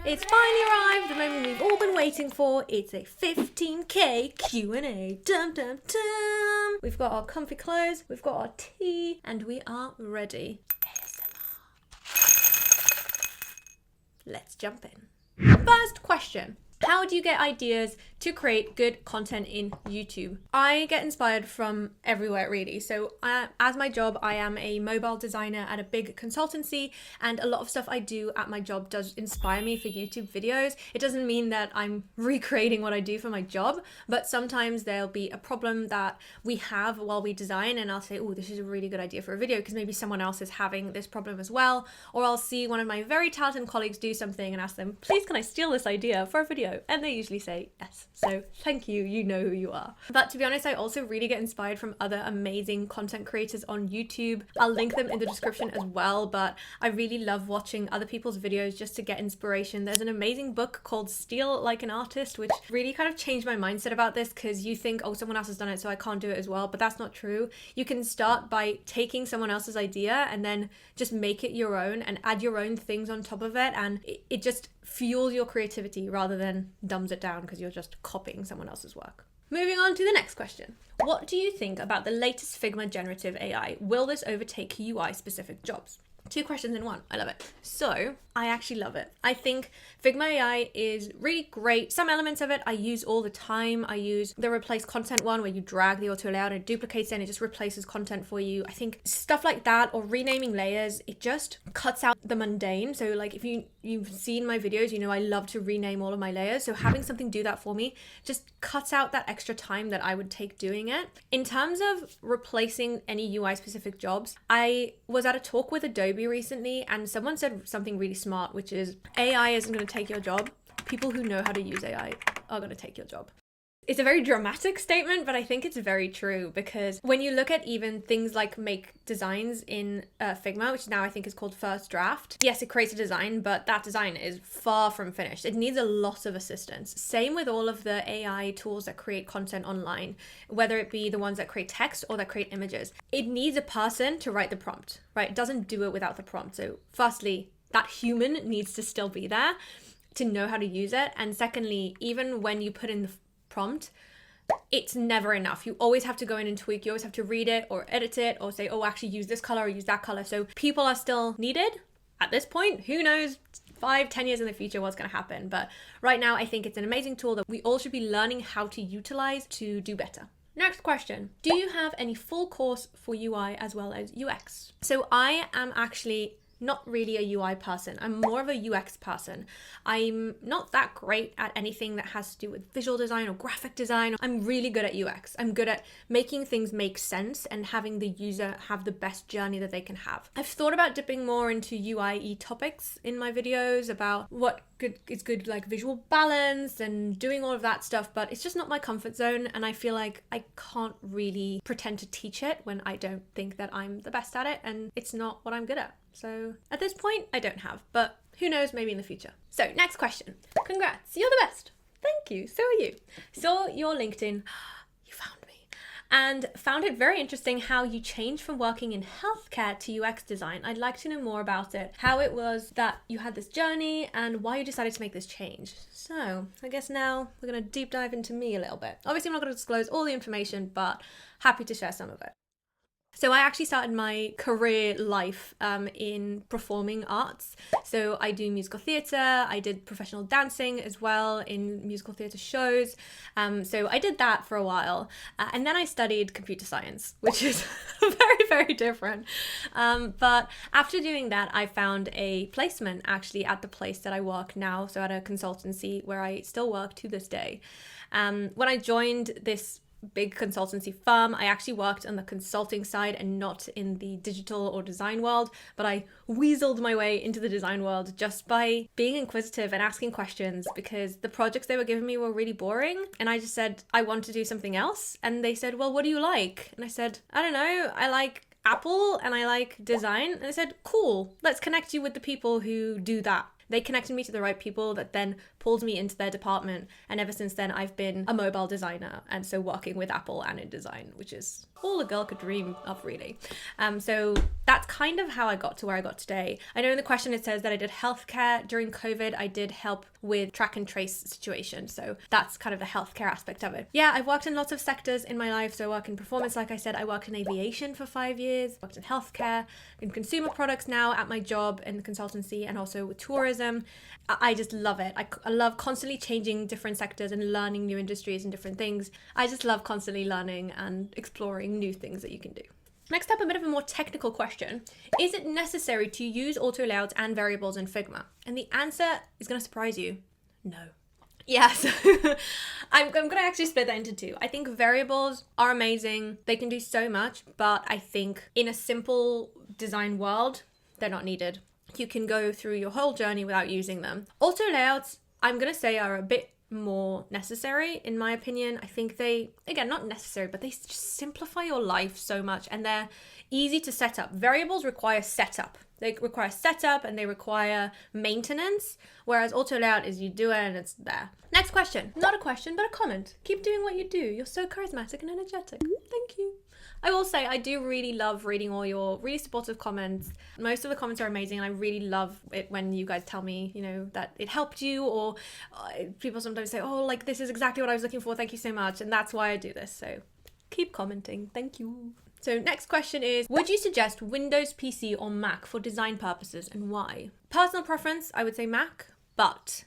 It's finally arrived, the moment we've all been waiting for. It's a 15k Q&A. Dum dum dum. We've got our comfy clothes, we've got our tea, and we are ready. ASMR. Let's jump in. First question. How do you get ideas to create good content in YouTube? I get inspired from everywhere, really. So as my job, I am a mobile designer at a big consultancy, and a lot of stuff I do at my job does inspire me for YouTube videos. It doesn't mean that I'm recreating what I do for my job, but sometimes there'll be a problem that we have while we design, and I'll say, oh, this is a really good idea for a video because maybe someone else is having this problem as well. Or I'll see one of my very talented colleagues do something and ask them, please, can I steal this idea for a video? And they usually say yes. So thank you, you know who you are. But to be honest, I also really get inspired from other amazing content creators on YouTube. I'll link them in the description as well, but I really love watching other people's videos just to get inspiration. There's an amazing book called Steal Like an Artist, which really kind of changed my mindset about this, because you think, oh, someone else has done it, so I can't do it as well. But that's not true. You can start by taking someone else's idea and then just make it your own and add your own things on top of it. And it just fuels your creativity rather than dumbs it down because you're just copying someone else's work. Moving on to the next question. What do you think about the latest Figma generative AI? Will this overtake UI specific jobs? 2 questions in one. I love it. So I actually love it. I think Figma AI is really great. Some elements of it I use all the time. I use the replace content one where you drag the auto layout and it duplicates it and it just replaces content for you. I think stuff like that, or renaming layers, it just cuts out the mundane. So like if you've seen my videos, you know I love to rename all of my layers. So having something do that for me just cuts out that extra time that I would take doing it. In terms of replacing any UI specific jobs, I was at a talk with Adobe recently and someone said something really smart, which is AI isn't going to take your job. People who know how to use AI are going to take your job. It's a very dramatic statement, but I think it's very true, because when you look at even things like make designs in Figma, which now I think is called First Draft, yes, it creates a design, but that design is far from finished. It needs a lot of assistance. Same with all of the AI tools that create content online, whether it be the ones that create text or that create images. It needs a person to write the prompt, right? It doesn't do it without the prompt. So firstly, that human needs to still be there to know how to use it. And secondly, even when you put in the prompt, it's never enough. You always have to go in and tweak. You always have to read it or edit it or say, oh, actually use this color or use that color. So people are still needed at this point. Who knows 5-10 years in the future what's going to happen. But right now, I think it's an amazing tool that we all should be learning how to utilize to do better. Next question. Do you have any full course for UI as well as UX? So I am actually not really a UI person. I'm more of a UX person. I'm not that great at anything that has to do with visual design or graphic design. I'm really good at UX. I'm good at making things make sense and having the user have the best journey that they can have. I've thought about dipping more into UIE topics in my videos about what is good like visual balance and doing all of that stuff, but it's just not my comfort zone, and I feel like I can't really pretend to teach it when I don't think that I'm the best at it, and it's not what I'm good at. So at this point, I don't have, but who knows, maybe in the future. So next question. Congrats, you're the best. Thank you, so are you. Saw your LinkedIn, you found me, and found it very interesting how you changed from working in healthcare to UX design. I'd like to know more about it, how it was that you had this journey and why you decided to make this change. So I guess now we're gonna deep dive into me a little bit. Obviously I'm not gonna disclose all the information, but happy to share some of it. So I actually started my career life in performing arts. So I do musical theatre, I did professional dancing as well in musical theatre shows. So I did that for a while. And then I studied computer science, which is very, very different. But after doing that, I found a placement actually at the place that I work now. So at a consultancy where I still work to this day. When I joined this big consultancy firm, I actually worked on the consulting side and not in the digital or design world, but I weaseled my way into the design world just by being inquisitive and asking questions, because the projects they were giving me were really boring, and I just said I want to do something else. And they said, well, what do you like? And I said, I don't know, I like Apple and I like design. And they said, cool, let's connect you with the people who do that. They connected me to the right people that then pulled me into their department. And ever since then, I've been a mobile designer. And so working with Apple and in design, which is all a girl could dream of, really. So that's kind of how I got to where I got today. I know in the question it says that I did healthcare during COVID. I did help with track and trace situation. So that's kind of the healthcare aspect of it. Yeah, I've worked in lots of sectors in my life. So I work in performance, like I said. I worked in aviation for 5 years, worked in healthcare, in consumer products now at my job in the consultancy, and also with tourism. I just love it. I love constantly changing different sectors and learning new industries and different things. I just love constantly learning and exploring new things that you can do. Next up, a bit of a more technical question. Is it necessary to use auto layouts and variables in Figma? And the answer is going to surprise you. No. Yeah, so I'm going to actually split that into two. I think variables are amazing. They can do so much, but I think in a simple design world, they're not needed. You can go through your whole journey without using them. Auto layouts, I'm going to say, are a bit more necessary in my opinion. I think they, again, not necessary, but they just simplify your life so much, and they're easy to set up. Variables require setup. They require setup and they require maintenance, whereas auto layout is you do it and it's there. Next question. Not a question, but a comment. Keep doing what you do. You're so charismatic and energetic. Thank you. I will say I do really love reading all your really supportive comments. Most of the comments are amazing, and I really love it when you guys tell me, you know, that it helped you, or people sometimes say, oh, like, this is exactly what I was looking for. Thank you so much. And that's why I do this. So keep commenting. Thank you. So next question is, would you suggest Windows PC or Mac for design purposes, and why? Personal preference, I would say Mac, but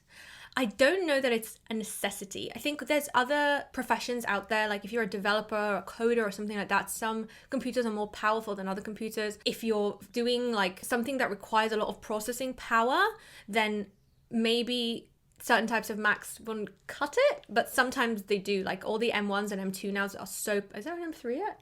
I don't know that it's a necessity. I think there's other professions out there, like if you're a developer or a coder or something like that, some computers are more powerful than other computers. If you're doing like something that requires a lot of processing power, then maybe certain types of Macs won't cut it, but sometimes they do. Like all the M1s and M2 now are so... Is there an M3 yet?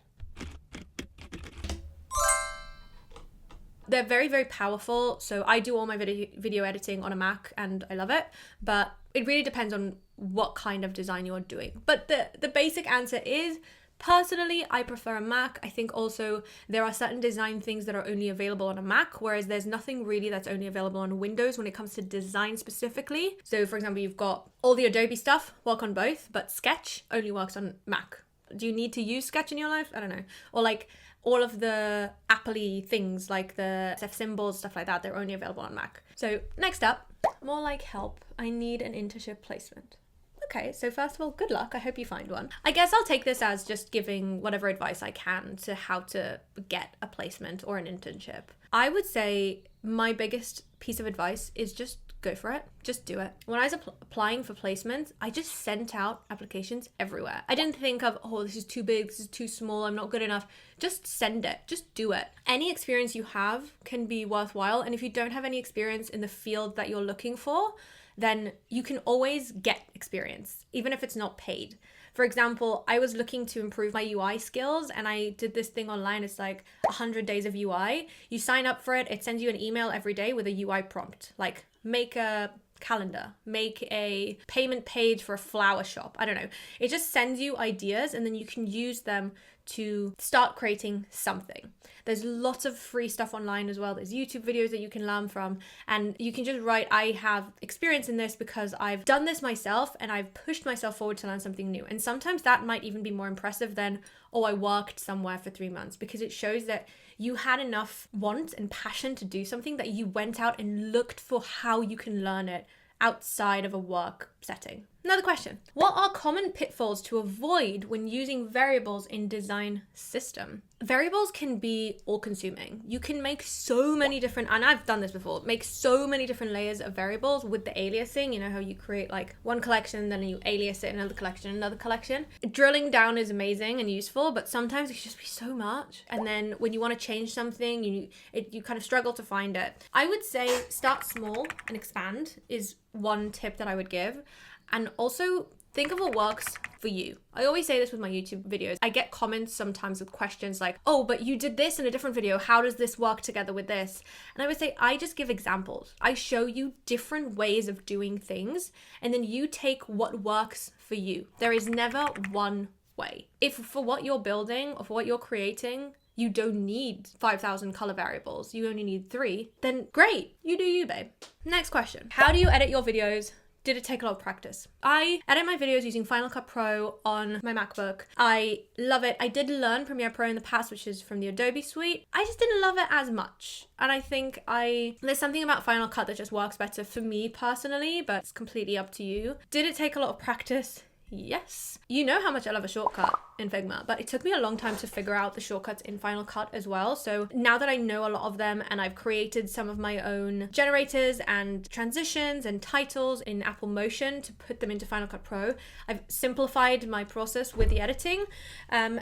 They're very, very powerful. So I do all my video editing on a Mac and I love it, but it really depends on what kind of design you're doing. But the basic answer is, personally, I prefer a Mac. I think also there are certain design things that are only available on a Mac, whereas there's nothing really that's only available on Windows when it comes to design specifically. So for example, you've got all the Adobe stuff, work on both, but Sketch only works on Mac. Do you need to use Sketch in your life? I don't know. Or like all of the Apple-y things like the SF symbols, stuff like that, they're only available on Mac. So next up, more like help. I need an internship placement. Okay, so first of all, good luck. I hope you find one. I guess I'll take this as just giving whatever advice I can to how to get a placement or an internship. I would say my biggest piece of advice is just go for it. Just do it. When I was applying for placements, I just sent out applications everywhere. I didn't think of, oh, this is too big, this is too small, I'm not good enough. Just send it. Just do it. Any experience you have can be worthwhile. And if you don't have any experience in the field that you're looking for, then you can always get experience, even if it's not paid. For example, I was looking to improve my UI skills and I did this thing online. It's like 100 days of UI. You sign up for it. It sends you an email every day with a UI prompt, like make a calendar, make a payment page for a flower shop. I don't know. It just sends you ideas and then you can use them to start creating something. There's lots of free stuff online as well. There's YouTube videos that you can learn from, and you can just write, I have experience in this because I've done this myself and I've pushed myself forward to learn something new. And sometimes that might even be more impressive than, oh, I worked somewhere for 3 months, because it shows that you had enough want and passion to do something that you went out and looked for how you can learn it outside of a work setting. Another question. What are common pitfalls to avoid when using variables in design system? Variables can be all-consuming. You can make so many different, and I've done this before, make so many different layers of variables with the aliasing. You know how you create like one collection, then you alias it, another collection. Drilling down is amazing and useful, but sometimes it can just be so much. And then when you want to change something, you kind of struggle to find it. I would say start small and expand is one tip that I would give. And also think of what works for you. I always say this with my YouTube videos. I get comments sometimes with questions like, oh, but you did this in a different video. How does this work together with this? And I would say, I just give examples. I show you different ways of doing things, and then you take what works for you. There is never one way. If for what you're building or for what you're creating, you don't need 5,000 color variables, you only need 3, then great, you do you, babe. Next question. How do you edit your videos did it take a lot of practice? I edit my videos using Final Cut Pro on my MacBook. I love it. I did learn Premiere Pro in the past, which is from the Adobe suite. I just didn't love it as much. And I think there's something about Final Cut that just works better for me personally, but it's completely up to you. Did it take a lot of practice? Yes. You know how much I love a shortcut in Figma, but it took me a long time to figure out the shortcuts in Final Cut as well. So now that I know a lot of them and I've created some of my own generators and transitions and titles in Apple Motion to put them into Final Cut Pro, I've simplified my process with the editing. And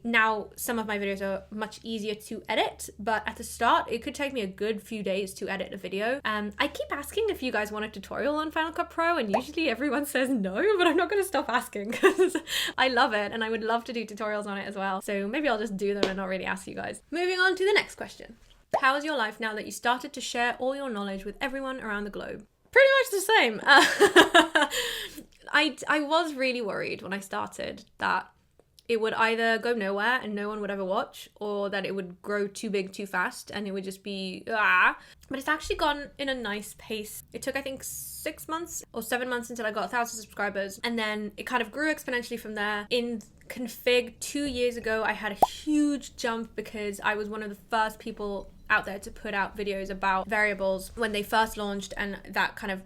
now some of my videos are much easier to edit, but at the start, it could take me a good few days to edit a video. I keep asking if you guys want a tutorial on Final Cut Pro, and usually everyone says no, but I'm not going to stop asking because I love it and I would love to do tutorials on it as well. So maybe I'll just do them and not really ask you guys. Moving on to the next question. How is your life now that you started to share all your knowledge with everyone around the globe? Pretty much the same. I was really worried when I started that it would either go nowhere and no one would ever watch, or that it would grow too big too fast and it would just be But it's actually gone in a nice pace. It took, I think, 6 months or 7 months until I got 1,000 subscribers, and then it kind of grew exponentially from there. In config 2 years ago, I had a huge jump because I was one of the first people out there to put out videos about variables when they first launched, and that kind of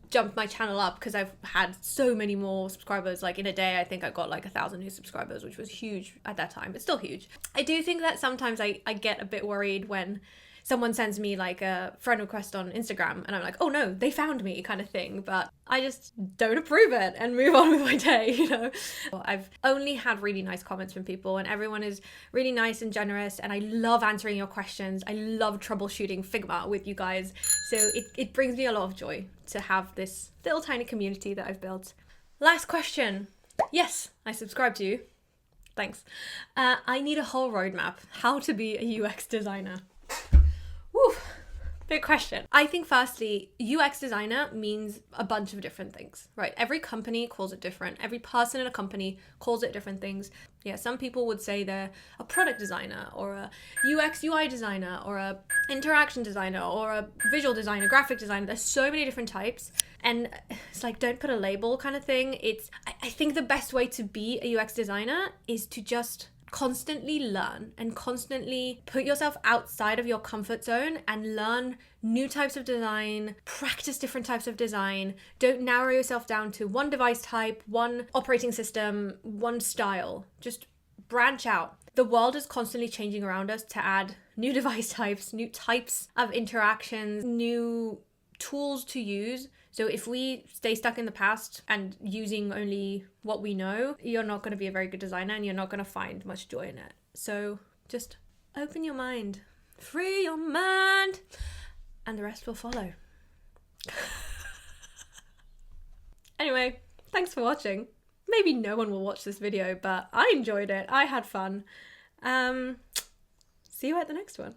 jumped my channel up because I've had so many more subscribers. Like in a day, I think I got like 1,000 new subscribers, which was huge at that time. It's still huge. I do think that sometimes I get a bit worried when someone sends me like a friend request on Instagram and I'm like, oh no, they found me kind of thing. But I just don't approve it and move on with my day, you know. I've only had really nice comments from people and everyone is really nice and generous, and I love answering your questions. I love troubleshooting Figma with you guys. So it brings me a lot of joy to have this little tiny community that I've built. Last question. Yes, I subscribe to you. Thanks. I need a whole roadmap. How to be a UX designer. Woo, big question. I think firstly, UX designer means a bunch of different things, right? Every company calls it different. Every person in a company calls it different things. Yeah, some people would say they're a product designer or a UX UI designer or a interaction designer or a visual designer, graphic designer. There's so many different types. And it's like, don't put a label kind of thing. I think the best way to be a UX designer is to just constantly learn and constantly put yourself outside of your comfort zone and learn new types of design, practice different types of design. Don't narrow yourself down to one device type, one operating system, one style. Just branch out. The world is constantly changing around us to add new device types, new types of interactions, new tools to use. So if we stay stuck in the past and using only what we know, you're not going to be a very good designer and you're not going to find much joy in it. So just open your mind, free your mind, and the rest will follow. Anyway, thanks for watching. Maybe no one will watch this video, but I enjoyed it. I had fun. See you at the next one.